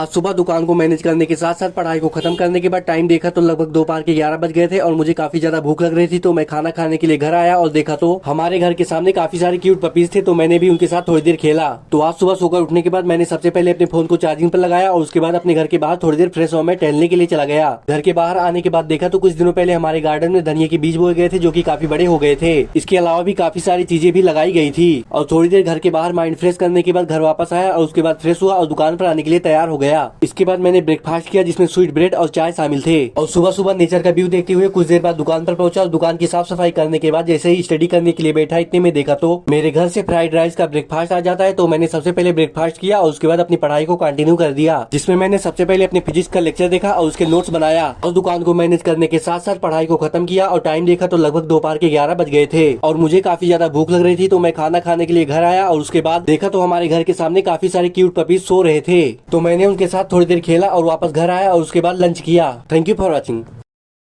आज सुबह दुकान को मैनेज करने के साथ साथ पढ़ाई को खत्म करने के बाद टाइम देखा तो लगभग दोपहर के 11 बज गए थे और मुझे काफी ज्यादा भूख लग रही थी। तो मैं खाना खाने के लिए घर आया और देखा तो हमारे घर के सामने काफी सारे क्यूट पपीज थे, तो मैंने भी उनके साथ थोड़ी देर खेला। तो आज सुबह सोकर उठने के बाद मैंने सबसे पहले अपने फोन को चार्जिंग पर लगाया और उसके बाद अपने घर के बाहर थोड़ी देर फ्रेश होकर टहलने के लिए चला गया। घर के बाहर आने के बाद देखा तो कुछ दिनों पहले हमारे गार्डन में धनिया के बीज बोए गए थे जो की काफी बड़े हो गए थे। इसके अलावा भी काफी सारी चीजें भी लगाई गई थी और थोड़ी देर घर के बाहर माइंड फ्रेश करने के बाद घर वापस आया और उसके बाद फ्रेश हुआ और दुकान पर आने के लिए तैयार हो गया। इसके बाद मैंने ब्रेकफास्ट किया जिसमें स्वीट ब्रेड और चाय शामिल थे और सुबह सुबह नेचर का व्यू देखते हुए कुछ देर बाद दुकान पर पहुंचा और दुकान की साफ सफाई करने के बाद जैसे ही स्टडी करने के लिए बैठा इतने में देखा तो मेरे घर से फ्राइड राइस का ब्रेकफास्ट आ जाता है। तो मैंने सबसे पहले ब्रेकफास्ट किया और उसके बाद अपनी पढ़ाई को कंटिन्यू कर दिया, जिसमें मैंने सबसे पहले अपने फिजिक्स का लेक्चर देखा और उसके नोट्स बनाया और दुकान को मैनेज करने के साथ साथ पढ़ाई को खत्म किया। और टाइम देखा तो लगभग दोपहर के 11 बज गए थे और मुझे काफी ज्यादा भूख लग रही थी। तो मैं खाना खाने के लिए घर आया और उसके बाद देखा तो हमारे घर के सामने काफी सारे क्यूट पपीज सो रहे थे। तो मैंने उनके साथ थोड़ी देर खेला और वापस घर आया और उसके बाद लंच किया। Thank you for watching.